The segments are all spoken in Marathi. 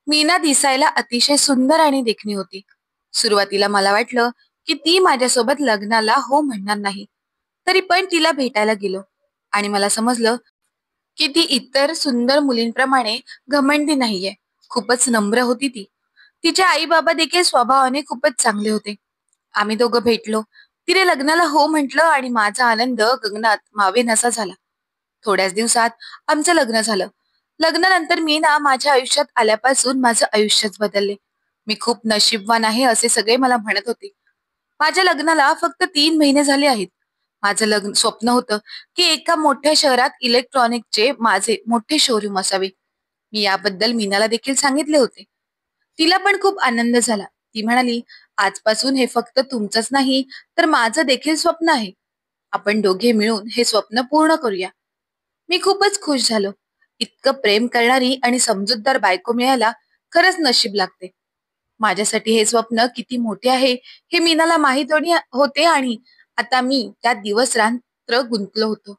मीना दिसायला अतिशय सुंदर आणि देखणी होती. सुरुवातीला मला वाटलं की ती माझ्यासोबत लग्नाला हो म्हणणार नाही. तरी पण तिला भेटायला गेलो आणि मला समजलं की ती इतर सुंदर मुलींप्रमाणे घमंडी नाहीये. खूपच नम्र होती ती. तिचे आई बाबा देखील स्वभावाने खूपच चांगले होते. आम्ही दोघं भेटलो. तिने लग्नाला हो म्हटलं आणि माझा आनंद गगनात मावेनासा झाला. थोड्याच दिवसात आमचं लग्न झालं. लग्नानंतर मीना माझ्या आयुष्यात आल्यापासून माझं आयुष्यच बदलले. मी खूप नशीबवान आहे असे सगळे मला म्हणत होते. माझ्या लग्नाला फक्त 3 महिने झाले आहेत. माझं लग्न स्वप्न होतं की एका मोठ्या शहरात इलेक्ट्रॉनिकचे माझे मोठे शोरूम असावे. मी याबद्दल मीनाला देखील सांगितले होते. तिला पण खूप आनंद झाला. ती म्हणाली, आजपासून हे फक्त तुमचंच नाही तर माझं देखील स्वप्न आहे. आपण दोघे मिळून हे स्वप्न पूर्ण करूया. मी खूपच खुश झालो. इतकं प्रेम करणारी आणि समजूतदार बायको मिळायला खरंच नशीब लागते. माझ्यासाठी हे स्वप्न किती मोठे आहे हे मीनाला माहित होते आणि आता मी त्यात दिवस रात्र गुंतलो होतो.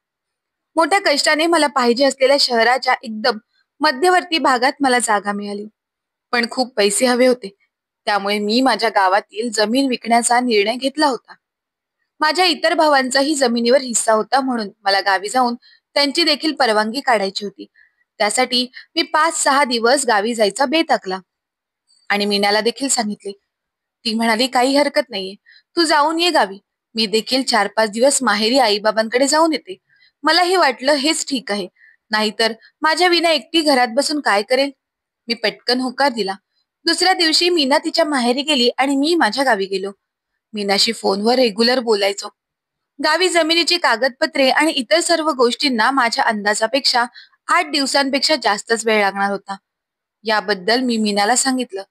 मोठ्या कष्टाने मला पाहिजे असलेल्या शहराच्या एकदम मध्यवर्ती भागात मला जागा मिळाली. पण खूप पैसे हवे होते. त्यामुळे मी माझ्या गावातील जमीन विकण्याचा निर्णय घेतला होता. माझ्या इतर भावांचाही जमिनीवर हिस्सा होता म्हणून मला गावी जाऊन त्यांची देखील परवानगी काढायची होती. त्यासाठी मी 5-6 दिवस गावी जायचा बेत आखला आणि मीनाला देखील सांगितले. ती म्हणाली, काही हरकत नाहीये, तू जाऊन ये गावी. मी देखील 4-5 दिवस माहेरी आईबाबांकडे जाऊन येते. मलाही वाटलं हेच ठीक आहे. नाहीतर माझ्या विना एकटी घरात बसून काय करेल. मी पटकन होकार दिला. दुसऱ्या दिवशी मीना तिच्या माहेरी गेली आणि मी माझ्या गावी गेलो. मीनाशी फोनवर रेग्युलर बोलायचो. गावी जमिनीची कागदपत्रे आणि इतर सर्व गोष्टींना माझ्या अंदाजापेक्षा 8 दिवसांपेक्षा जास्तच वेळ लागणार होता. याबद्दल मी मीनाला सांगितलं.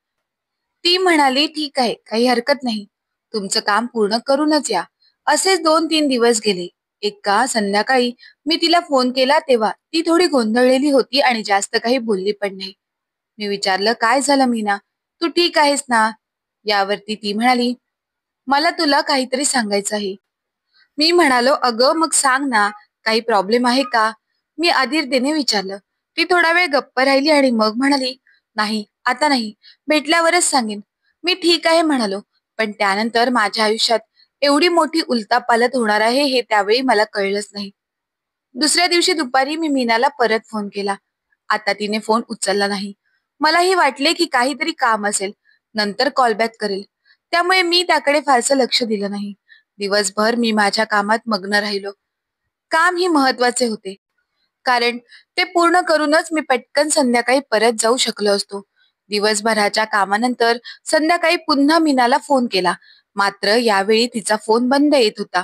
ती म्हणाली, ठीक आहे, काही हरकत नाही, तुमचं काम पूर्ण करूनच या. असेच 2-3 दिवस गेले. एका संध्याकाळी मी तिला फोन केला तेव्हा ती थोडी गोंधळलेली होती आणि जास्त काही बोलली पण नाही. मी विचारलं, काय झालं मीना, तू ठीक आहेस ना? यावरती ती म्हणाली, मला तुला काहीतरी सांगायचं आहे. मी म्हणालो, अगं मग सांग ना, काही प्रॉब्लेम आहे का? मी आदिर्देने विचारलं. ती थोडा वेळ गप्प राहिली आणि मग म्हणाली, नाही, आता नाही, भेटल्यावरच सांगेन. मी ठीक आहे म्हणालो. पण त्यानंतर माझ्या आयुष्यात एवढी मोठी उलथापालथ होणार आहे हे त्यावेळी मला कळलंच नाही. दुसऱ्या दिवशी दुपारी मी मीनाला परत फोन केला. आता तिने फोन उचलला नाही. मलाही वाटले की काहीतरी काम असेल, नंतर कॉल बॅक करेल. त्यामुळे मी त्याकडे फारसं लक्ष दिलं नाही. दिवसभर मी माझ्या कामात मग्न राहिलो. काम ही महत्वाचे होते, कारण ते पूर्ण करूनच मी पटकन संध्याकाळी परत जाऊ शकलो असतो. दिवसभराच्या कामानंतर संध्याकाळी पुन्हा मीनाला फोन केला. मात्र यावेळी तिचा फोन बंद येत होता.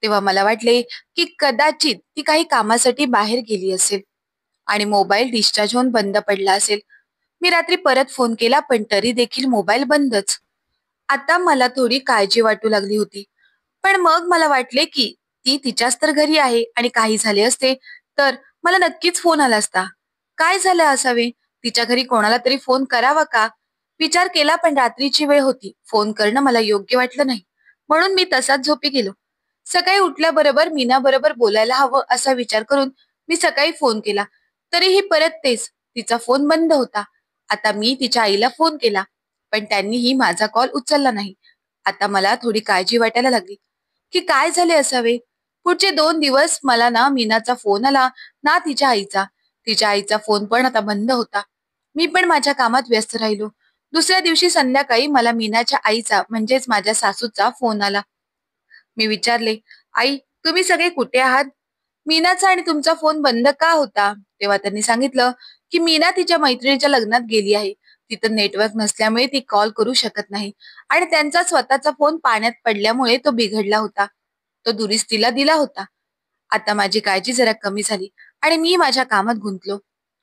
तेव्हा मला वाटले की कदाचित ती काही कामासाठी बाहेर गेली असेल आणि मोबाईल डिस्चार्ज होऊन बंद पडला असेल. मी रात्री परत फोन केला पण तरी देखील मोबाईल बंदच. आता मला थोडी काळजी वाटू लागली होती. पण मग मला वाटले की ती तिच्याच तर घरी आहे आणि काही झाले असते तर मला नक्कीच फोन आला असता. काय झालं असावे? तिच्या घरी कोणाला तरी फोन करावा का? विचार केला पण रात्रीची वेळ होती. फोन करणं मला योग्य वाटलं नाही. म्हणून मी तसाच झोपी गेलो. सकाळी उठल्याबरोबर मीना बरोबर बोलायला हवं असा विचार करून मी सकाळी फोन केला. तरीही परत तेच, तिचा फोन बंद होता. आता मी तिच्या आईला फोन केला, पण त्यांनीही माझा कॉल उचलला नाही. आता मला थोडी काळजी वाटायला लागली की काय झाले असावे. पुढचे 2 दिवस मला ना मीनाचा फोन आला ना तिच्या आईचा. तिच्या आईचा फोन पण आता बंद होता. मी पण माझ्या कामात व्यस्त राहिलो. दुसऱ्या दिवशी संध्याकाळी मला मीनाच्या आईचा म्हणजेच माझ्या सासूचा फोन आला. मी विचारले, आई, तुम्ही सगळे कुठे आहात? मीनाचा आणि तुमचा फोन बंद का होता? तेव्हा त्यांनी सांगितलं की मीना तिच्या मैत्रिणीच्या लग्नात गेली आहे. तिथं नेटवर्क नसल्यामुळे ती कॉल करू शकत नाही आणि त्यांचा स्वतःचा फोन पाण्यात पडल्यामुळे तो बिघडला होता. तो दुरुस्तीला दिला होता. आता माझी काळजी जरा कमी झाली आणि मी माझ्या कामात गुंतलो.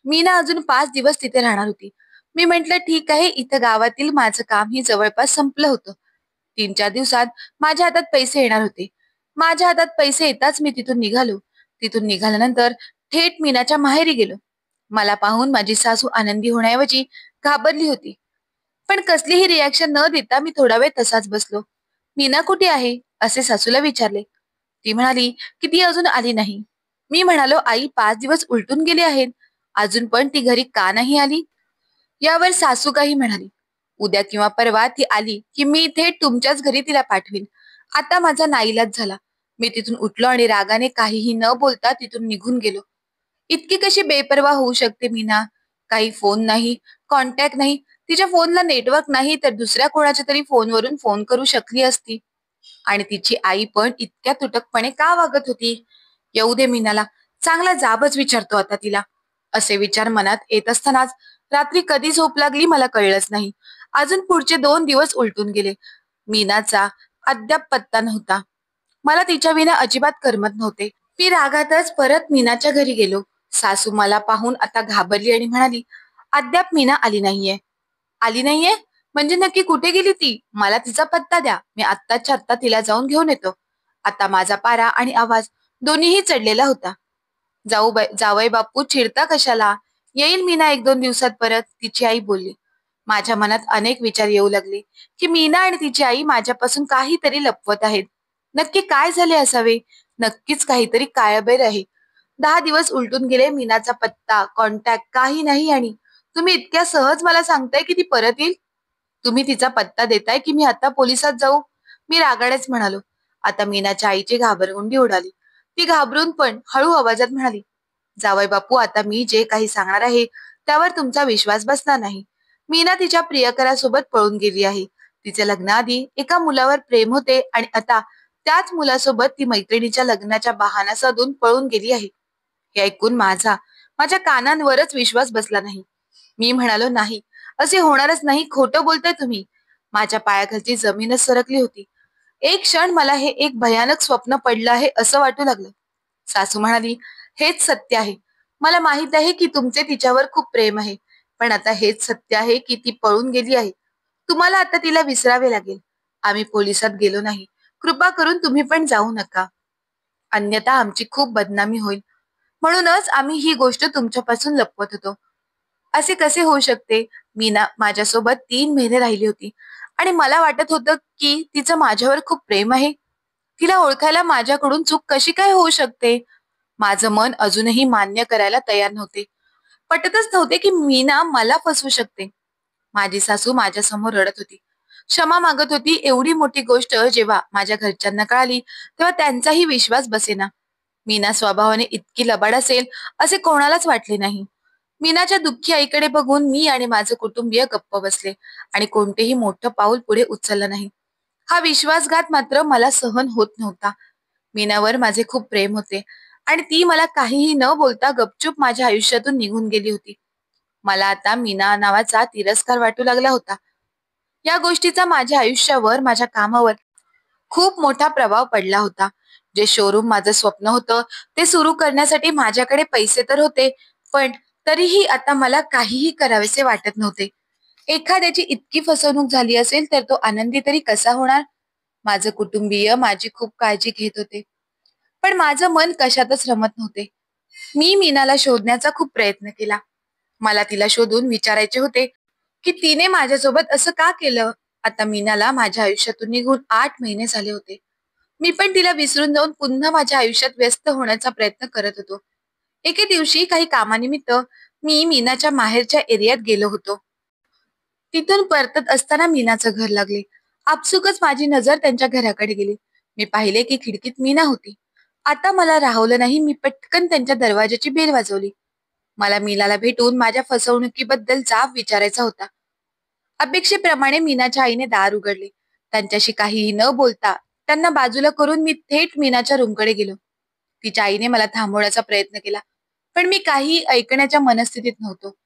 मीना अजून 5 दिवस तिथे राहणार होती. मी म्हंटल, ठीक आहे, इथं गावातील माझं काम ही जवळपास संपलं होतं. 3-4 दिवसात माझ्या हातात पैसे येणार होते. माझ्या हातात पैसे येताच मी तिथून निघालो. तिथून निघाल्यानंतर थेट मीनाच्या माहेरी गेलो. मला पाहून माझी सासू आनंदी होण्याऐवजी घाबरली होती. पण कसलीही रिॲक्शन न देता मी थोडा वेळ तसाच बसलो. मीना कुठे आहे असे सासूला विचारले. ती म्हणाली की ती अजून आली नाही. मी म्हणालो, आई, 5 दिवस उलटून गेले आहेत, अजून पण ती घरी का नाही आली? यावर सासू काही म्हणाली. उद्या किंवा परवा ती आली की मी थेट तुमच्याच घरी तिला पाठवीन. आता माझा नाईलाज झाला. मी तिथून उठलो आणि रागाने काहीही न बोलता तिथून निघून गेलो. इतकी कशी बेपर्वा होऊ शकते मीना? काही फोन नाही, कॉन्टॅक्ट नाही. तिच्या फोनला नेटवर्क नाही तर दुसऱ्या कोणाच्या तरी फोनवरून फोन करू शकली असती. आणि तिची आई पण इतक्या तुटकपणे का वागत होती? येऊ दे मीनाला, चांगला जाबच विचारतो आता तिला. असे विचार मनात येत असतानाच रात्री कधी झोप लागली मला कळलंच नाही. अजून पुढचे 2 दिवस उलटून गेले. मीनाचा अद्याप पत्ता नव्हता. मला तिच्या विना अजिबात करमत नव्हते. मी रागातच परत मीनाच्या घरी गेलो. सासू मला पाहून आता घाबरली आणि म्हणाली, अद्याप मीना आली नाहीये. आली नाहीये म्हणजे नक्की कुठे गेली ती? मला तिचा पत्ता द्या. मी आत्ताच्या आत्ता तिला जाऊन घेऊन येतो. आता माझा पारा आणि आवाज दोन्हीही चढलेला होता. जावई बापू चिडता कशाला? येईल मीना 1-2 दिवसात परत, तिची आई बोलली. माझ्या मनात अनेक विचार येऊ लागले की मीना आणि तिची आई माझ्यापासून काहीतरी लपवत आहेत. नक्की काय झाले असावे? नक्कीच काहीतरी काळबेर आहे. 10 दिवस उलटून गेले. मीनाचा पत्ता, कॉन्टॅक्ट काही नाही. आणि तुम्ही इतक्या सहज मला सांगताय की ती परत येईल? तुम्ही तिचा पत्ता देताय की मी आता पोलिसात जाऊ? मी रागाडेच म्हणालो. आता मीनाच्या आईची घाबरगुंडी उडाली. ती घाबरून पण हळू आवाजात म्हणाली, जावई बापू, आता मी जे काही सांगणार आहे त्यावर तुमचा विश्वास बसणार नाही. मीना तिच्या प्रियकरासोबत पळून गेली आहे. तिचे लग्नाआधी एका मुलावर प्रेम होते आणि आता त्याच मुलासोबत ती मैत्रिणीच्या लग्नाच्या बहाणा साधून पळून गेली आहे. हे ऐकून माझ्या कानांवरच विश्वास बसला नाही. मी म्हणालो, नाही, असे होणारच नाही. खोटं बोलताय तुम्ही. माझ्या पायाखालची जमीनच सरकली होती. एक क्षण मला हे एक भयानक स्वप्न पडलं आहे असं वाटू लागलं. सासू म्हणाली, हेच सत्य आहे. मला माहित आहे की तुमचे तिच्यावर खूप प्रेम आहे. पण आता हेच सत्य आहे की ती पळून गेली आहे. तुम्हाला आता तिला विसरावे लागेल. आम्ही पोलिसात गेलो नाही. कृपा करून तुम्ही पण जाऊ नका. अन्यथा आमची खूप बदनामी होईल. म्हणूनच आम्ही ही गोष्ट तुमच्यापासून लपवत होतो. असे कसे होऊ शकते? मीना माझ्यासोबत 3 महिने राहिली होती आणि मला वाटत होतं की तिचं माझ्यावर खूप प्रेम आहे. तिला ओळखायला माझ्याकडून चूक कशी काय होऊ शकते? माझं मन अजूनही मान्य करायला तयार नव्हते. पटतच नव्हते की मीना मला फसवू शकते. माझी सासू माझ्या समोर रडत होती. क्षमा मागत होती. एवढी मोठी गोष्ट जेव्हा माझ्या घरच्यांना कळाली तेव्हा त्यांचाही विश्वास बसेना. मीना स्वभावाने इतकी लबाड असेल असे कोणालाच वाटले नाही. मीनाच्या दुःखी आईकडे बघून मी आणि माझे कुटुंबीय गप्प बसले आणि कोणतेही मोठं पाऊल पुढे उचललं नाही. हा विश्वासघात मात्र मला सहन होत नव्हता. मीनावर माझे खूप प्रेम होते आणि ती मला काहीही न बोलता गपचूप माझ्या आयुष्यातून निघून गेली होती. मला आता मीना नावाचा तिरस्कार वाटू लागला होता. या गोष्टीचा माझ्या आयुष्यावर, माझ्या कामावर खूप मोठा प्रभाव पडला होता. जे शोरूम माझं स्वप्न होतं ते सुरू करण्यासाठी माझ्याकडे पैसे तर होते, पण तरीही आता मला काहीही करावेसे वाटत नव्हते. एखाद्याची इतकी फसवणूक झाली असेल तर तो आनंदी तरी कसा होणार? माझं कुटुंबीय माझी खूप काळजी घेत होते, पण माझं मन कशातच रमत नव्हते. मी मीनाला शोधण्याचा खूप प्रयत्न केला. मला तिला शोधून विचारायचे होते की तिने माझ्यासोबत असं का केलं. आता मीनाला माझ्या आयुष्यातून निघून 8 महिने झाले होते. मी पण तिला विसरून जाऊन पुन्हा माझ्या आयुष्यात व्यस्त होण्याचा प्रयत्न करत होतो. एके दिवशी काही कामानिमित्त मी मीनाच्या माहेरच्या एरियात गेलो होतो. तिथून परतत असताना मीनाचं घर लागले. आपसुकच माझी नजर त्यांच्या घराकडे गेली. मी पाहिले की खिडकीत मीना होती. आता मला राहवलं नाही. मी पटकन त्यांच्या दरवाजाची बेल वाजवली. मला मीनाला भेटून माझ्या फसवणुकीबद्दल जाब विचारायचा होता. अपेक्षेप्रमाणे मीनाच्या आईने दार उघडले. त्यांच्याशी काहीही न बोलता त्यांना बाजूला करून मी थेट मीनाच्या रूमकडे गेलो. तिच्या आईने मला थांबवण्याचा प्रयत्न केला, पण मी काही ऐकण्याच्या मनस्थितीत नव्हतो.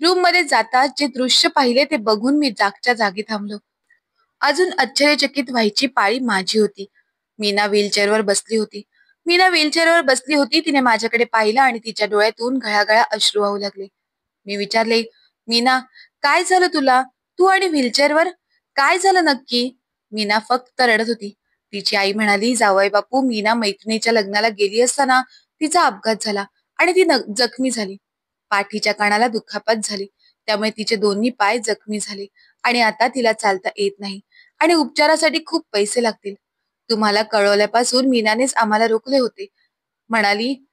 रूम मध्ये जाताच जे दृश्य पाहिले ते बघून मी जागच्या जागी थांबलो. अजून आश्चर्यचकित व्हायची पाळी माझी होती. मीना व्हीलचेअरवर बसली होती. तिने माझ्याकडे पाहिलं आणि तिच्या डोळ्यातून घळाघळा अश्रू वाहू लागले. मी विचारले, मीना, काय झालं तुला? तू आणि व्हीलचेअरवर? काय झालं नक्की? मीना फक्त रडत होती. तिची आई म्हणाली, जावई बापू, मीना मैत्रिणीच्या लग्नाला गेली असताना तिचा अपघात झाला आणि ती जखमी झाली. पाठीच्या कानाला दुखापत झाली, त्यामुळे तिचे दोन्ही पाय जखमी झाले आणि आता तिला चालता येत नाही आणि उपचारासाठी खूप पैसे लागतील. तुम्हाला कळवल्यापासून मीनानेच आम्हाला रोखले होते. म्हणाली,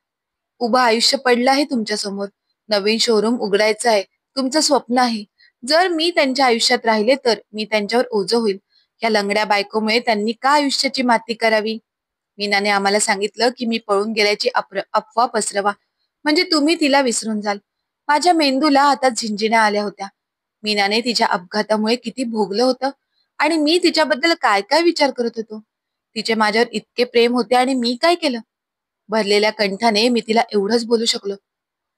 उभं आयुष्य पडलं आहे तुमच्या समोर. नवीन शोरूम उघडायचं आहे. तुमचं स्वप्न आहे. जर मी त्यांच्या आयुष्यात राहिले तर मी त्यांच्यावर ओझं होईल. या लंगड्या बायकोमुळे त्यांनी का आयुष्याची माती करावी? मीनाने आम्हाला सांगितलं की मी पळून गेल्याची अफवा पसरवा, म्हणजे तुम्ही तिला विसरून जाल. माझ्या मेंदूला हातात झिंजिण्या आल्या होत्या. मीनाने तिच्या अपघातामुळे किती भोगलं होतं आणि मी तिच्याबद्दल काय काय विचार करत होतो. तिचे माझ्यावर इतके प्रेम होते आणि मी काय केलं? भरलेल्या कंठाने मी तिला एवढंच बोलू शकलो,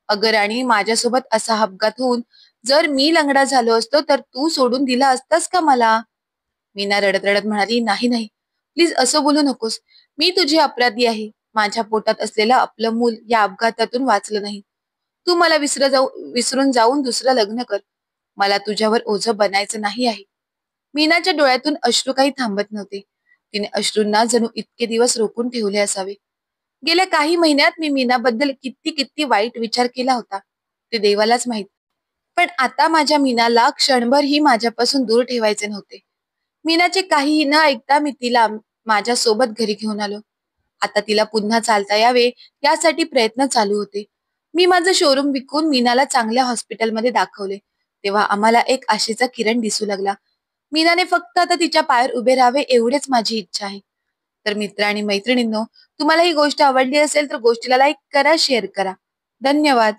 अगं राणी, माझ्यासोबत असा अपघात होऊन जर मी लंगडा झालो असतो तर तू सोडून दिला असतास का मला? मीना रडत रडत म्हणाली, नाही नाही, प्लीज असं बोलू नकोस. मी तुझी अपराधी आहे. माझ्या पोटात असलेलं आपलं मूल या अपघातातून वाचलं नाही. तू मला विसरून जाऊन दुसरं लग्न कर. मला तुझ्यावर ओझं बनायचं नाही आहे. मीनाच्या डोळ्यातून अश्रू काही थांबत नव्हते. तिने अश्रूंना जणू इतके दिवस रोखून ठेवले असावे. गेल्या काही महिन्यात मी मीनाबद्दल किती किती वाईट विचार केला होता, ते देवालाच माहित. पण आता माझ्या मीनाला क्षणभरही माझ्यापासून दूर ठेवायचे नव्हते. मीनाचे काहीही न ऐकता मी तिला माझ्या सोबत घरी घेऊन आलो. आता तिला पुन्हा चालता यावे यासाठी प्रयत्न चालू होते. मी माझं शोरूम विकून मीनाला चांगल्या हॉस्पिटलमध्ये दाखवले. तेव्हा आम्हाला एक आशेचा किरण दिसू लागला. मीनाने फक्त आता तिच्या पायावर उभे राहावे एवढेच माझी इच्छा आहे. तर मित्र आणि मैत्रिणींनो, तुम्हाला ही गोष्ट आवडली असेल तर गोष्टीला लाईक करा, शेअर करा. धन्यवाद.